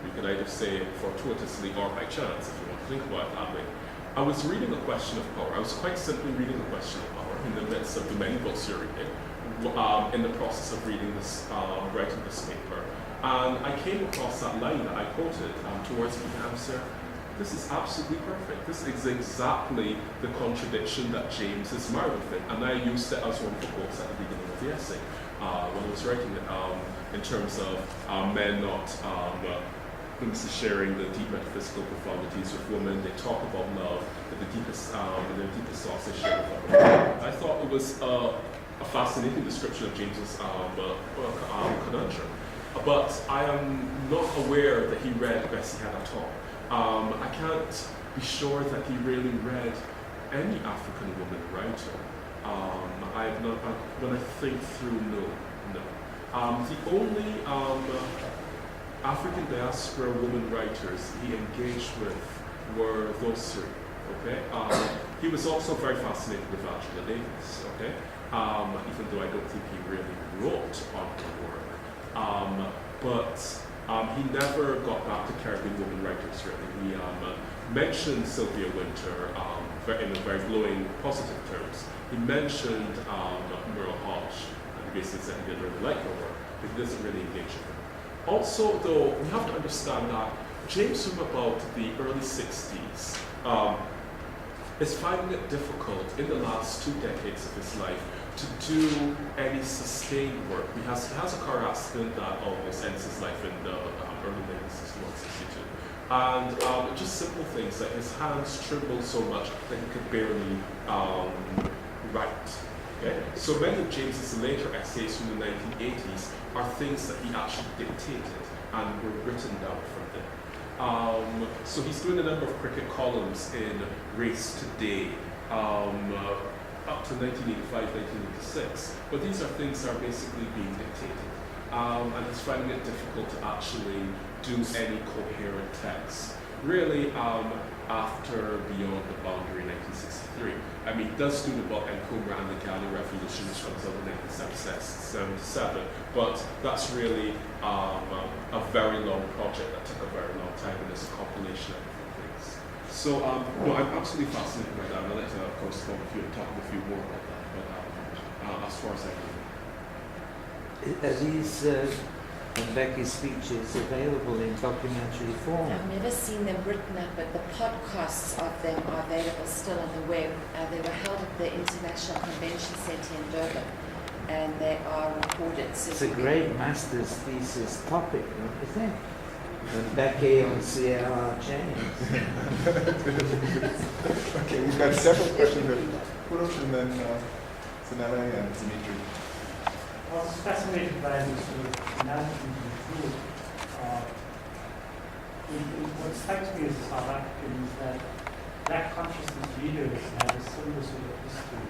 You could either say fortuitously or by chance, if you want to think about it that way. I was reading A Question of Power. I was quite simply reading A Question of Power in the midst of the many books you're reading, in the process of reading this, writing this paper. And I came across that line that I quoted towards the answer. This is absolutely perfect. This is exactly the contradiction that James is married with. And I used it as one of the quotes at the beginning of the essay when I was writing it, in terms of men not sharing the deep metaphysical profundities with women. They talk about love, but the deepest thoughts they share with women. I thought it was a fascinating description of James's conundrum. But I am not aware that he read Bessie Head at all. I can't be sure that he really read any African woman writer. I have not, when I think through, no. The only African diaspora woman writers he engaged with were those three. Okay, he was also very fascinated with Angela Davis. Okay, even though I don't think he really wrote on her work. But he never got back to Caribbean women writers, really. He mentioned Sylvia Wynter in a very glowing, positive terms. He mentioned Merle Hodge, and he basically said he didn't really like her work, but he doesn't really engage with her. Also, though, we have to understand that James from about the early 60s is finding it difficult in the last 2 decades of his life to do any sustained work. He has a car accident that almost ends his life in the early 1961, 62. And just simple things like his hands tremble so much that he could barely write. Okay? So many of James's later essays from the 1980s are things that he actually dictated and were written down from them. So he's doing a number of cricket columns in Race Today, up to 1985, 1986. But these are things that are basically being dictated. And he's finding it difficult to actually do any coherent text. Really, after Beyond the Boundary in 1963. I mean, he does do the book Nkrumah and the Ghana Revolution, which comes out in 1977, but that's really a very long project that took a very long time, and it's a compilation of different things. So, no, I'm absolutely fascinated by that, and I'd like to, of course, talk a few more about that, but as far as I know. Are these Becky's speeches available in documentary form? I've never seen them written up, but the podcasts of them are available still on the web. They were held at the International Convention Centre in Durban, and they are recorded. So it's a great master's thesis topic, don't you think? And Becky on Sierra James. Okay, we've got several questions of Kurush and then Zanella and Dimitri. I was fascinated by this analogy you drew. What strikes me as a South African is that Black consciousness leaders have a similar sort of history,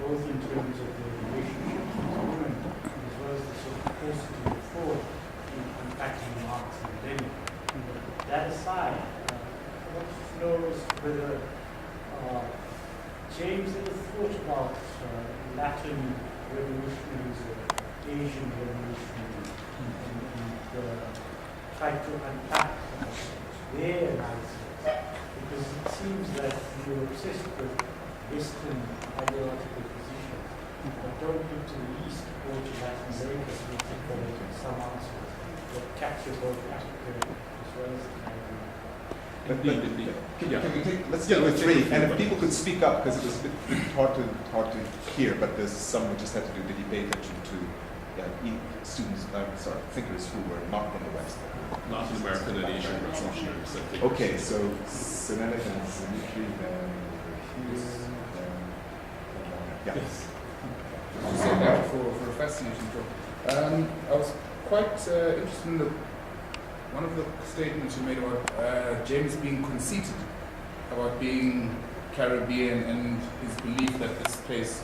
both in terms of their relationship with women, as well as the sort of capacity to forward in unpacking Marx and Lenin. That aside, I want to know whether James ever thought about Latin revolutionaries or Asian revolutionaries and try to unpack their analysis, because it seems that you're obsessed with Western ideological positions, but don't look to the East or to Latin America to articulate some answers that capture both Africa as well as the Caribbean. Let's deal with three, and if people could speak up, because it was a bit hard to hear, but there's some we just had to do the debate attention to students, thinkers who were not in the West. Latin American and Asian revolutionaries. Okay, so Zanella and Dimitri, then Hughes, then Yes. I'll say that for a fascinating talk. I was quite interested in one of the statements you made about James being conceited about being Caribbean and his belief that this place,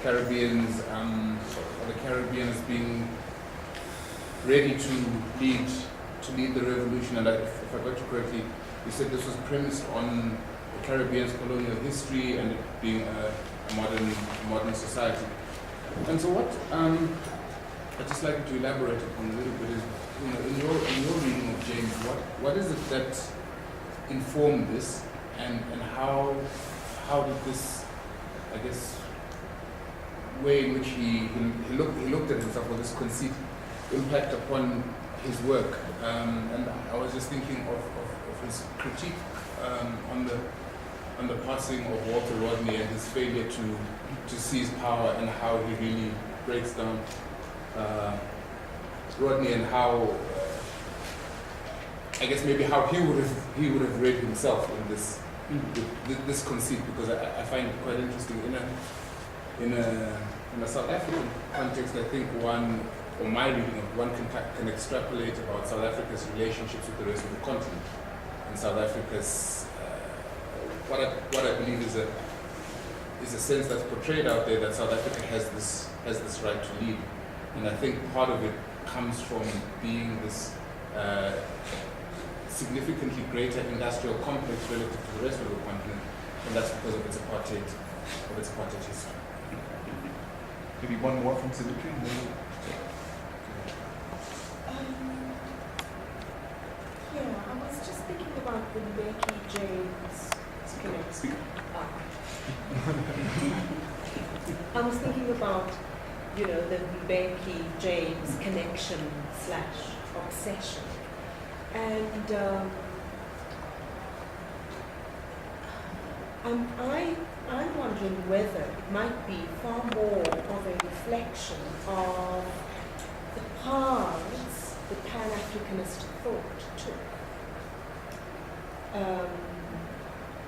Caribbeans, or the Caribbean as being ready to lead the revolution. And if I got you correctly, you said this was premised on the Caribbean's colonial history and it being a modern society. And so what I'd just like to elaborate upon a little bit. Is, in your reading of James, what is it that informed this, and how did this, I guess, way in which he looked at himself, or this conceit, impact upon his work? And I was just thinking of his critique on the passing of Walter Rodney and his failure to seize power, and how he really breaks down Rodney, and how I guess maybe how he would have read himself in this conceit, because I find it quite interesting in a South African context. I think my reading of one can extrapolate about South Africa's relationships with the rest of the continent, and South Africa's what I believe is a sense that's portrayed out there that South Africa has this right to lead, and I think part of it comes from being this significantly greater industrial complex relative to the rest of the continent, and that's because of its apartheid history. Maybe one more from Symmetry. Yeah, I was just thinking about the Becky James connection. I was thinking about, the Becky James connection / obsession. And I'm wondering whether it might be far more of a reflection of the paths the Pan-Africanist thought took.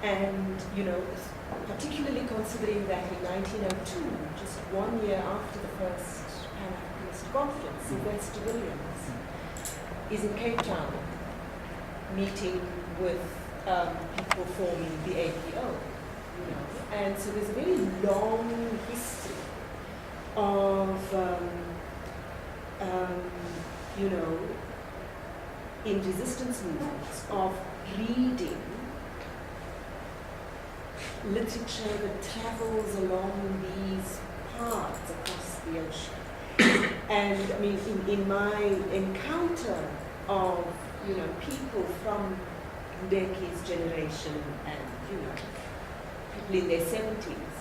And, particularly considering that in 1902, just 1 year after the first Pan-Africanist conference, Sylvester Williams is in Cape Town meeting with people forming the APO, and so there's a very long history of, in resistance movements, of reading literature that travels along these paths across the ocean. And I mean, in my encounter of, people from Ndeki's generation and, people in their 70s,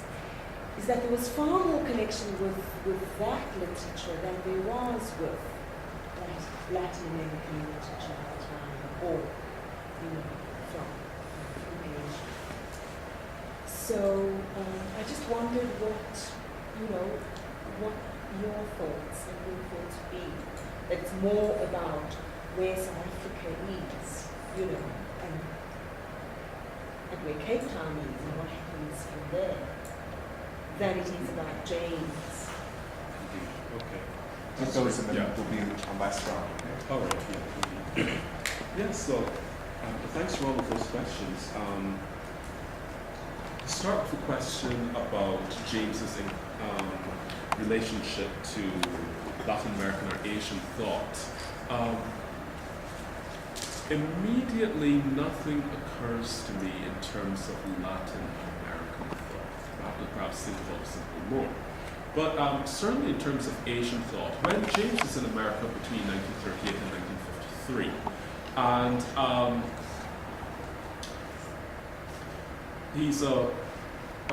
is that there was far more connection with that literature than there was with Latin American literature at the time, or, from Asia. So I just wondered what your thoughts would be. That it's more about where South Africa is, and where Cape Town is and what happens from there, than it is about James. Okay. Just those, and then will be a last round. All right. Yeah. So thanks for all of those questions. To start with the question about James's relationship to Latin American or Asian thought. Immediately, nothing occurs to me in terms of Latin American thought. Perhaps think about something more. But certainly in terms of Asian thought, when James is in America between 1938 and 1953, and he's a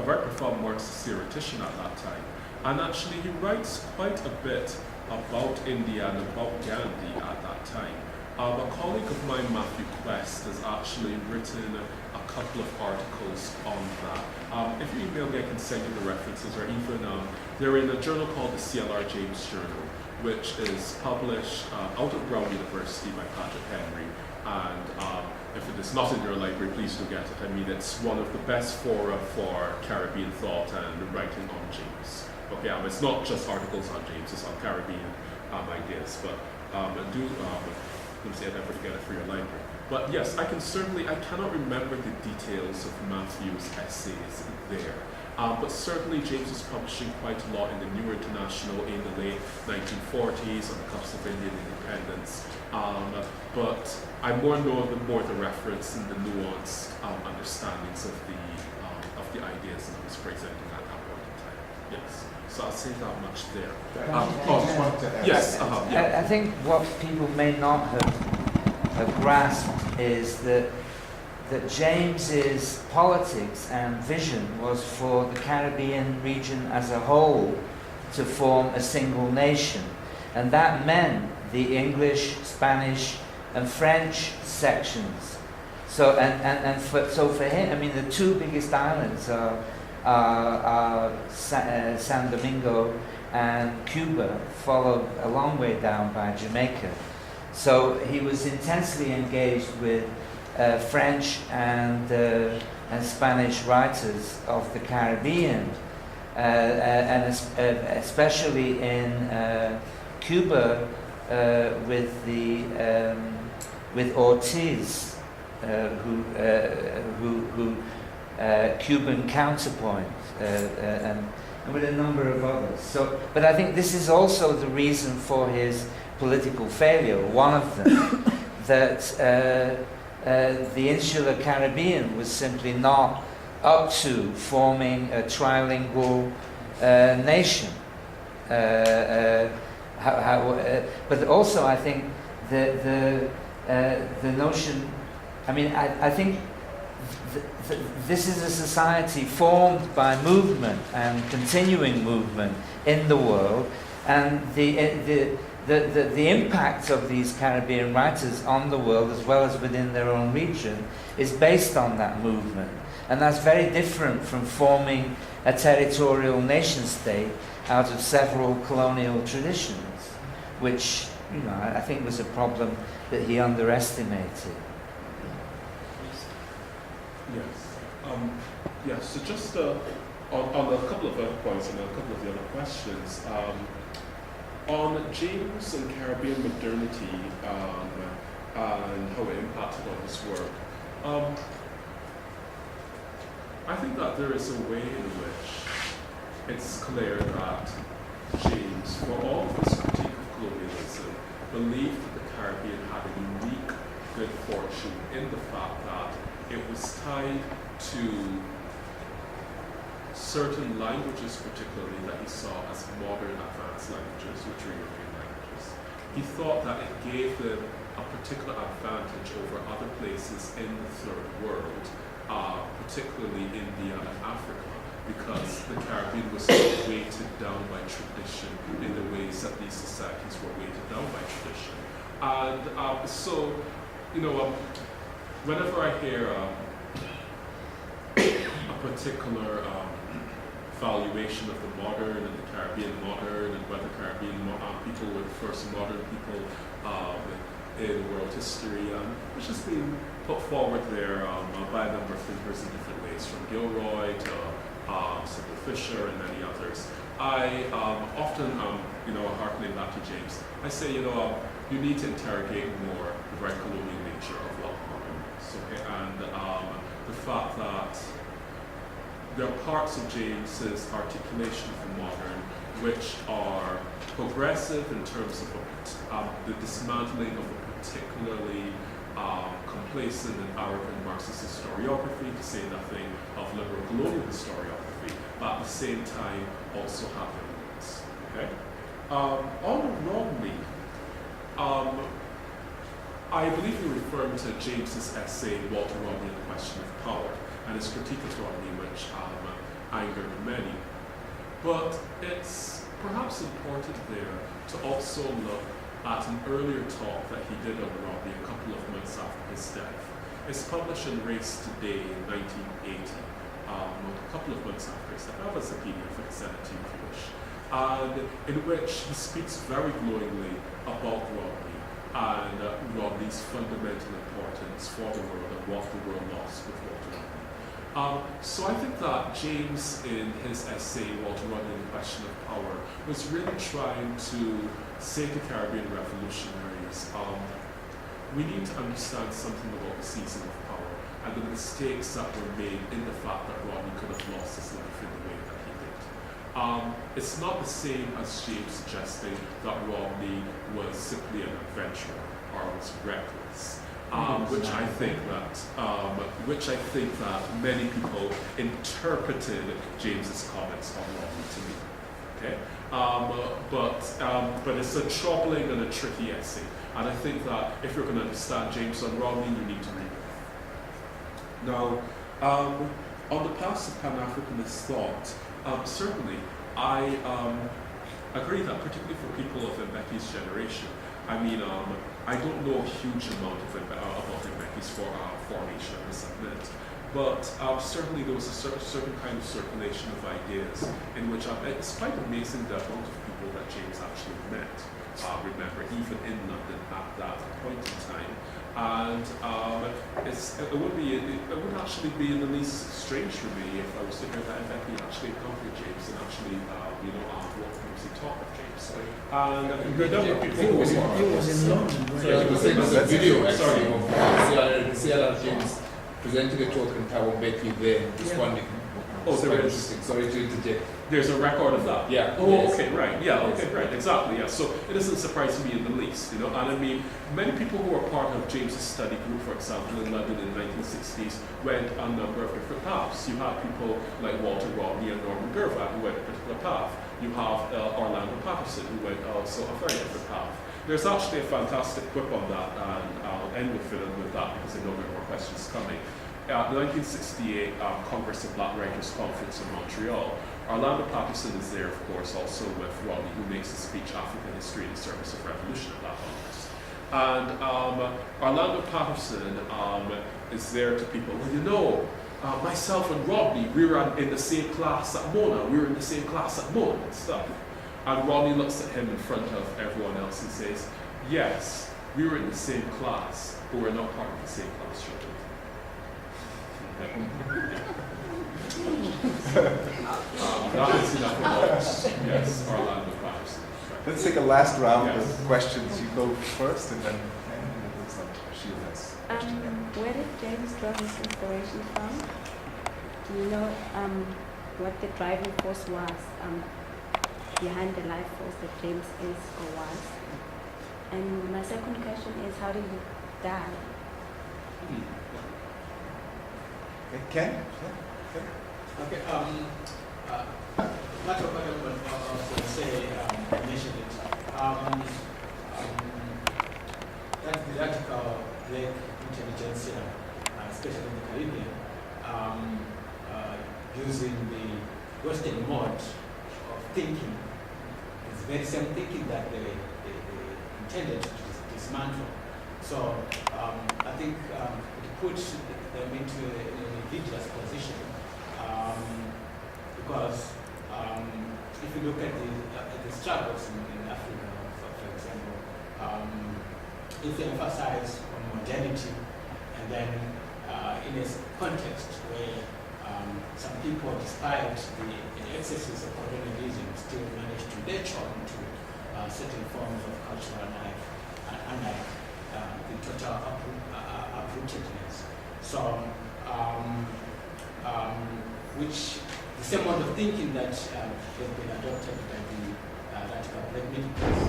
very profound Marxist theoretician at that time, and actually he writes quite a bit about India and about Gandhi at that time. A colleague of mine, Matthew Quest, has actually written a couple of articles on that. If you email me, I can send you the references, or even they're in a journal called the CLR James Journal, which is published out of Brown University by Patrick Henry. And if it is not in your library, please do get it. I mean, it's one of the best fora for Caribbean thought and writing on James. Okay, it's not just articles on James, it's on Caribbean ideas, but let me see, I'd never get it for your library. But yes, I cannot remember the details of Matthew's essays there. But certainly James was publishing quite a lot in the New International in the late 1940s on the cusp of Indian independence. But I more know the reference and the nuanced understandings of the ideas that he was presenting at that point in time. Yes. So I'll say that much there. I just wanted to add. Yes. Yeah. I think what people may not have grasped is that James's politics and vision was for the Caribbean region as a whole to form a single nation, and that meant the English, Spanish, and French sections. So so for him, I mean, the two biggest islands are San Domingo and Cuba, followed a long way down by Jamaica. So he was intensely engaged with French and Spanish writers of the Caribbean, and especially in Cuba with Ortiz, who Cuban counterpoint, and with a number of others. So, but I think this is also the reason for his political failure. One of them, that the insular Caribbean was simply not up to forming a trilingual nation. But also, I think the notion. I mean, I think this is a society formed by movement and continuing movement in the world, and the impact of these Caribbean writers on the world, as well as within their own region, is based on that movement. And that's very different from forming a territorial nation state out of several colonial traditions, which, you know, I think was a problem that he underestimated. Yes. So just on a couple of other points and a couple of the other questions. On James and Caribbean modernity and how it impacted on his work, I think that there is a way in which it's clear that James, for all of his critique of colonialism, believed that the Caribbean had a unique good fortune in the fact that it was tied to certain languages, particularly that he saw as modern advanced languages, which are European languages. He thought that it gave them a particular advantage over other places in the third world, particularly India and Africa, because the Caribbean was weighted down by tradition in the ways that these societies were weighted down by tradition. And so, you know, whenever I hear a particular valuation of the modern and the Caribbean modern, and whether Caribbean people were the first modern people in world history, which has been put forward there by a number of thinkers in different ways, from Gilroy to Sybil Fisher and many others. I often, you know, harkening back to James, I say, you know, you need to interrogate more the very colonial nature of what modern is, okay? And the fact that there are parts of James's articulation of the modern which are progressive in terms of the dismantling of a particularly complacent and arrogant Marxist historiography, to say nothing of liberal colonial historiography, but at the same time also have their limits. Okay? On Romney, I believe you're referring to James's essay, Walter Romney and the Question of Power, and his critique of Romney, which angered many. But it's perhaps important there to also look at an earlier talk that he did on Romney a couple of months after his death. It's published in Race Today in 1980, a couple of months after his death. That was a PDF, I can send it to you if you wish. And in which he speaks very glowingly about Romney and Romney's fundamental importance for the world and what the world lost with Walter Romney. So I think that James, in his essay, Walter Romney and the Question of Power, was really trying to say to Caribbean revolutionaries, we need to understand something about the season of power and the mistakes that were made in the fact that Romney could have lost his life in the way that he did. It's not the same as James suggesting that Romney was simply an adventurer or was reckless. which I think that many people interpreted James's comments on wrongly to me. Okay, but it's a troubling and a tricky essay, and I think that if you're going to understand James on Romney, you need to read it. Now, on the past of Pan-Africanist thought, certainly I agree that particularly for people of Mbeki's generation, I mean, I don't know a huge amount of about Mbeki's formation, I must admit, but certainly there was a certain kind of circulation of ideas in which it's quite amazing the amount of people that James actually met. Remember, even in London at that point in time. And it would actually be in the least strange for me if I was to hear that Mbeki actually accompanied James and actually, what was he taught of James. And he was in London. So I was saying there's a video actually of CLR James presenting a talk and Thabo Mbeki there responding. Oh, there is. Interesting. Sorry to interject. There's a record of that. Yeah. Oh, yes. okay, right. Yeah, okay, right. Exactly. Yeah. So it doesn't surprise me in the least, And I mean, many people who were part of James's study group, for example, in London in the 1960s, went a number of different paths. You had people like Walter Rodney and Norman Gervat who went a particular path. You have Orlando Patterson who went also a very different path. There's actually a fantastic quip on that, and I'll end with that because I know there are more questions coming. The 1968 Congress of Black Writers Conference in Montreal, Orlando Patterson is there, of course, also with Rodney, who makes the speech African History in the Service of Revolution at that Congress. And Orlando Patterson is there to people, myself and Rodney, we were in the same class at Mona, and stuff. And Rodney looks at him in front of everyone else and says, yes, we were in the same class, but we're not part of the same class, children. That is enough about, yes, Orlando Patterson. Let's take a last round of questions. You go first, and then it looks like Sheila has. Where did James draw his inspiration from? Do you know what the driving force was behind the life force that James is or was? And my second question is, how did he die? Okay, Ken? Okay, much of what I was going to say, mentioned it. That the radical black intelligentsia, especially in the Caribbean, using the Western mode of thinking, is very same thinking that they intended to dismantle. So I think it puts them into an invidious position. Because if you look at the struggles in Africa, for example, if you emphasize on modernity, and then in a context where some people, despite the excesses of colonialism, still manage to latch on to certain forms of cultural life, unlike the total uprootedness. So, which the same mode of thinking that has been adopted by the radical black militants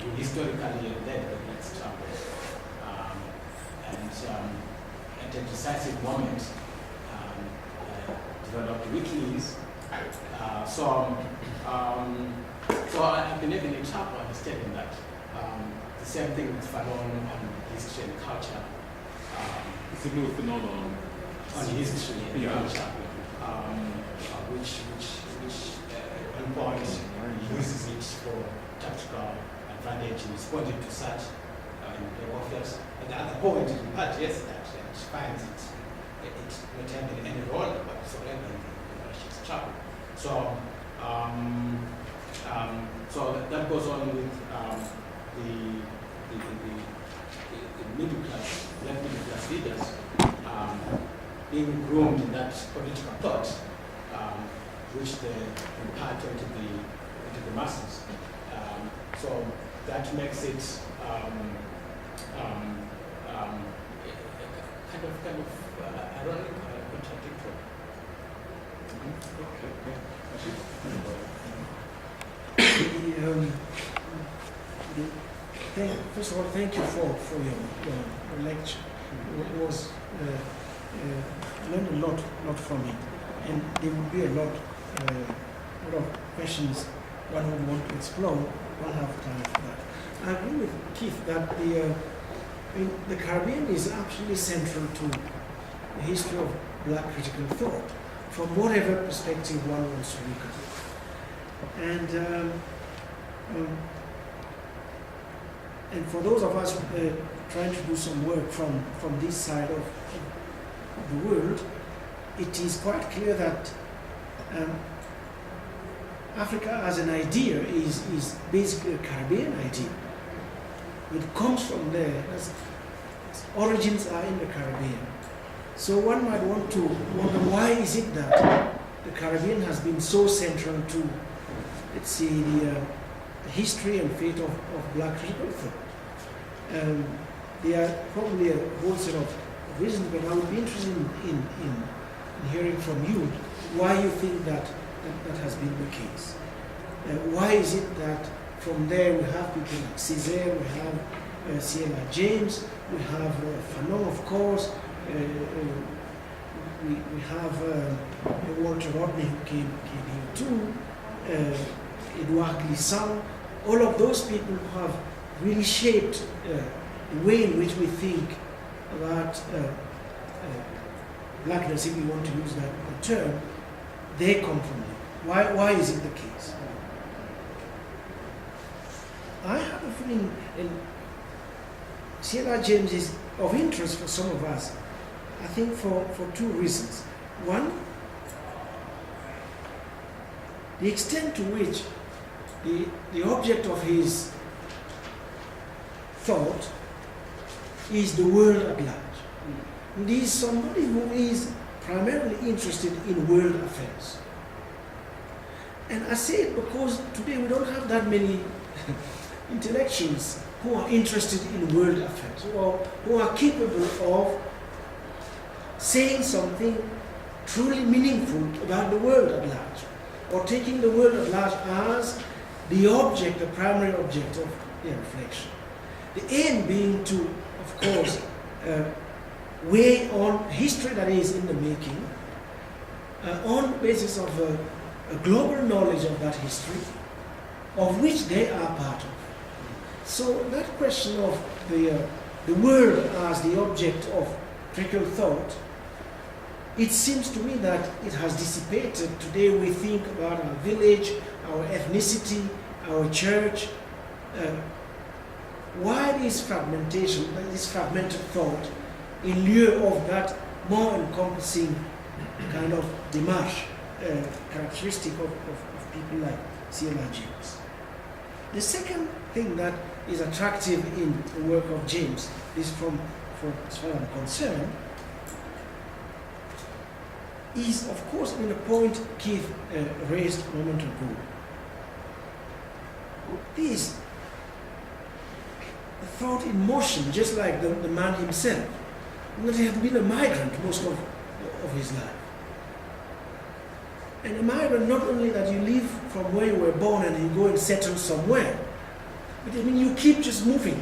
we historically led the black struggle, and at a decisive moment developed weaknesses. So I've been having a trouble understanding that the same thing with Fanon on history and culture. It's a new phenomenon on history and culture, which at one point uses it for tactical advantage in responding to such warfare. At the other point, in part, yes, that it finds it not having any role whatsoever in the Russian struggle. So, so that goes on with the middle class, left middle class leaders being groomed in that political thought, which they impart into the masses. So that makes it kind of ironic and contradictory. First of all, thank you for your lecture. It was learned a lot from it, and there will be a lot of questions one would want to explore. We'll have time for that. I agree with Keith that the Caribbean is absolutely central to the history of black critical thought, from whatever perspective one wants to look at it. And for those of us trying to do some work from this side of the world, it is quite clear that Africa as an idea is basically a Caribbean idea. It comes from there. Its origins are in the Caribbean. So one might want to wonder, why is it that the Caribbean has been so central to, let's say, the history and fate of black critical thought? There are probably a whole set of reasons, but I would be interested in hearing from you why you think that has been the case. Why is it that from there we have people like Césaire, we have C.L.R. James, we have Fanon, of course, we have Walter Rodney who came here too, Edouard Glissant. All of those people who have really shaped the way in which we think about blackness, if we want to use that term, they come from there. Why is it the case? I have a feeling, and C.L.R. James is of interest for some of us, I think for two reasons. One, the extent to which the object of his thought is the world at large. And he is somebody who is primarily interested in world affairs. And I say it because today we don't have that many intellectuals who are interested in world affairs, or who are capable of saying something truly meaningful about the world at large, or taking the world at large as the object, the primary object of their reflection. The aim being to, of course, weigh on history that is in the making, on the basis of a global knowledge of that history, of which they are part of. So that question of the world as the object of critical thought, it seems to me that it has dissipated. Today we think about our village, our ethnicity, our church. Why this fragmentation, this fragmented thought, in lieu of that more encompassing kind of démarche characteristic of people like C.L.R. James? The second thing that is attractive in the work of James is for as far as I'm concerned, is of course in the point Keith raised a moment ago. This thought in motion, just like the man himself, that he had been a migrant most of his life. And a migrant, not only that you leave from where you were born and you go and settle somewhere, but I mean you keep just moving.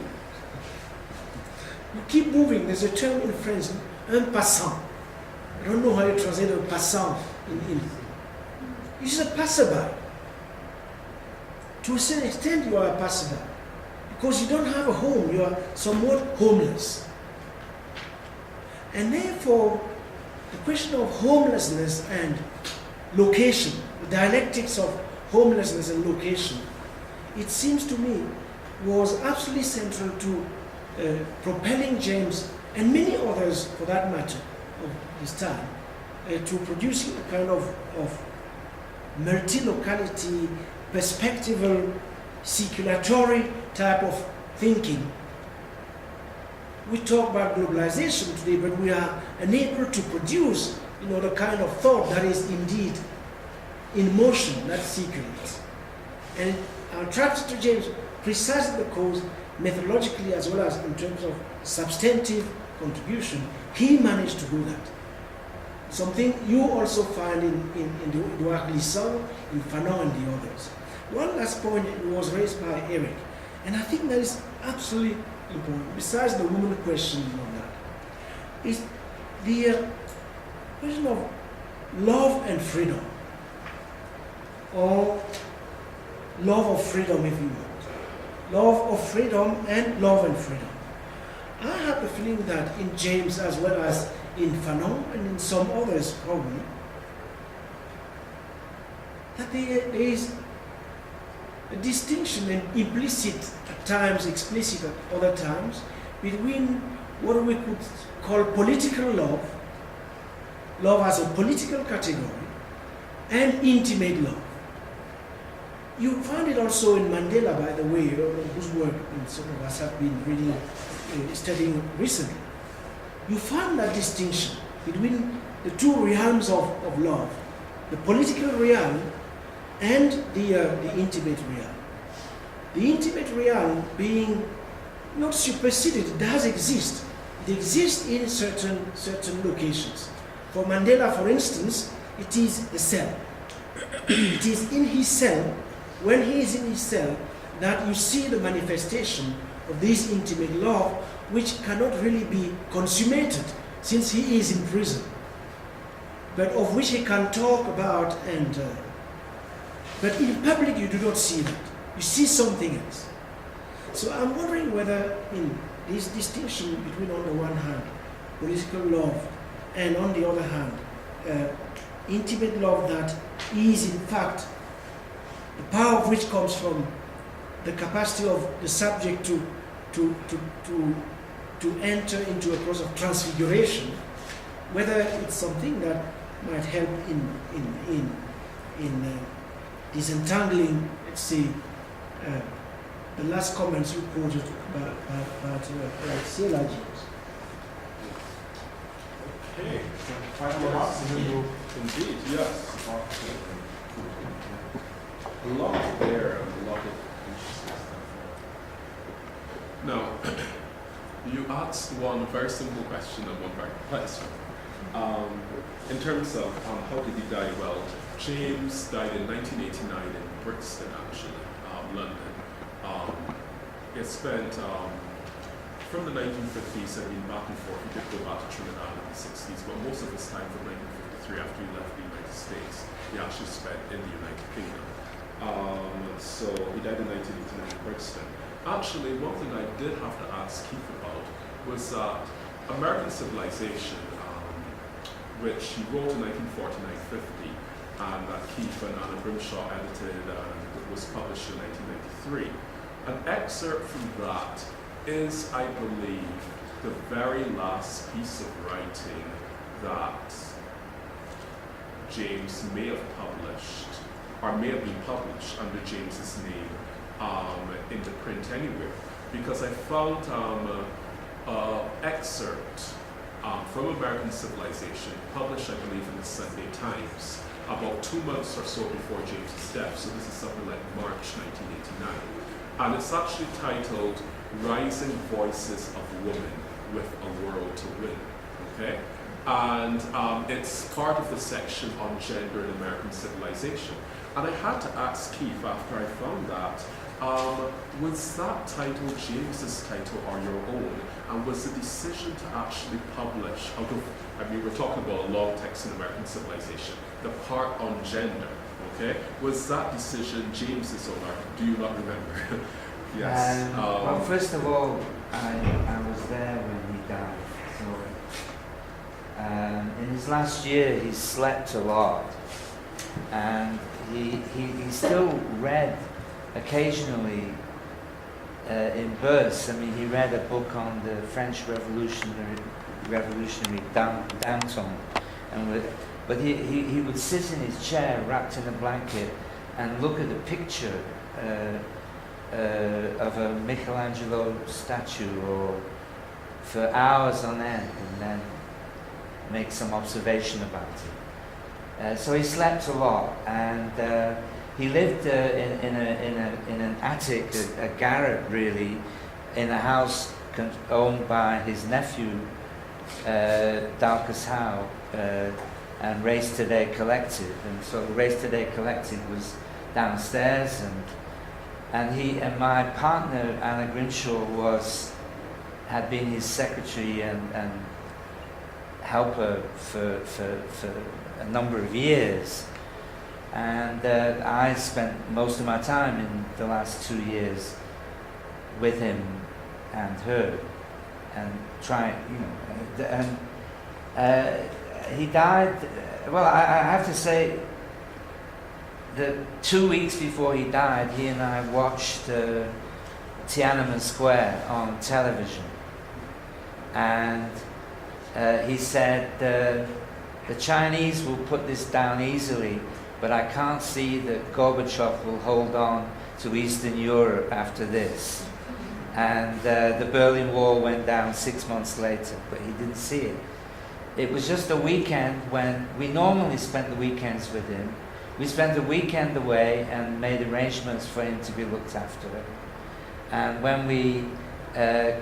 You keep moving. There's a term in French, un passant. I don't know how you translate un passant in You're just a passerby. To a certain extent you are a passerby. Because you don't have a home, you are somewhat homeless. And therefore, the question of homelessness and location, the dialectics of homelessness and location, it seems to me was absolutely central to propelling James, and many others for that matter, of his time, to producing a kind of multi-locality, perspectival, circulatory type of thinking. We talk about globalization today, but we are unable to produce, the kind of thought that is indeed in motion, that circulates. And I'm attracted to James precisely because methodologically as well as in terms of substantive contribution, he managed to do that. Something you also find in Edouard Glissant, in Fanon and the others. One last point was raised by Eric. And I think that is absolutely important. Besides the woman question and all that, is the question of love and freedom, or love of freedom, if you want. Love of freedom and love and freedom. I have the feeling that in James, as well as in Fanon and in some others probably, that there is a distinction, and implicit at times, explicit at other times, between what we could call political love, love as a political category, and intimate love. You find it also in Mandela, by the way, whose work some of us have been reading, studying recently. You find that distinction between the two realms of love, the political realm and the intimate realm. The intimate realm being not superseded, it does exist. It exists in certain locations. For Mandela, for instance, it is the cell. It is in his cell, when he is in his cell, that you see the manifestation of this intimate love, which cannot really be consummated since he is in prison, but of which he can talk about, and but in public you do not see that. You see something else. So I'm wondering whether in this distinction between, on the one hand, political love, and on the other hand, intimate love that is in fact the power of which comes from the capacity of the subject to enter into a process of transfiguration, whether it's something that might help in disentangling, let's say, the last comments you quoted about Sela James. Okay. Final remarks? Indeed, yes. A lot there, a lot of interesting stuff. Now, you asked one very simple question and one very complex one. In terms of how did he die? Well, James died in 1989 in Brixton, actually, London. He spent, from the 1950s, I mean, back and forth, he did go back to Trinidad in the 60s, but most of his time from 1953, after he left the United States, he actually spent in the United Kingdom. So he died in 1989 in Brixton. Actually, one thing I did have to ask Keith about was American Civilization, which he wrote in 1949-50, and that Keith and Anna Grimshaw edited and was published in 1993. An excerpt from that is, I believe, the very last piece of writing that James may have published, or may have been published under James's name in the print anywhere, because I found an excerpt from American Civilization, published, I believe, in the Sunday Times, about 2 months or so before James's death. So this is something like March 1989. And it's actually titled Rising Voices of Women with a World to Win. Okay? And it's part of the section on gender in American Civilization. And I had to ask Keith after I found that, was that title James's title or your own? And was the decision to actually publish, out of, I mean, we're talking about a long text in American Civilization, the part on gender, okay? Was that decision James's or do you not remember? Yes. Well, first of all, I was there when he died. So in his last year, he slept a lot, and he still read occasionally in verse. I mean, he read a book on the French revolutionary Danton, but he would sit in his chair wrapped in a blanket and look at a picture of a Michelangelo statue or for hours on end, and then make some observation about it. So he slept a lot, and he lived in an attic, a garret really, in a house owned by his nephew, Darcus Howe, and Race Today Collective. And so Race Today Collective was downstairs, and my partner Anna Grimshaw had been his secretary and helper for a number of years, and I spent most of my time in the last 2 years with him and her, and trying, he died. Well, I have to say that 2 weeks before he died, he and I watched Tiananmen Square on television, and he said, the Chinese will put this down easily, but I can't see that Gorbachev will hold on to Eastern Europe after this. And the Berlin Wall went down 6 months later, but he didn't see it. It was just a weekend when we normally spent the weekends with him. We spent a weekend away and made arrangements for him to be looked after. And when we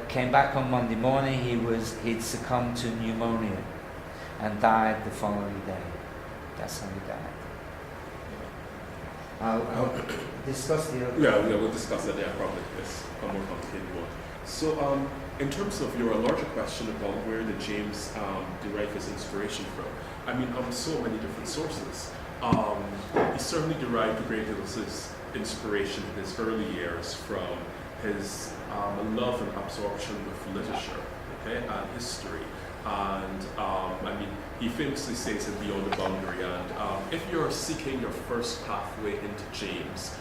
came back on Monday morning, he'd succumbed to pneumonia and died the following day. That's how he died. I'll discuss the other. Yeah, we'll discuss that. Yeah, probably. It's a more complicated one. So, in terms of your larger question about where did James derive his inspiration from, I mean, so many different sources. He certainly derived a great deal of his inspiration in his early years from his love and absorption with literature, okay, and history. And I mean, he famously says it beyond the boundary. And if you're seeking your first pathway into James,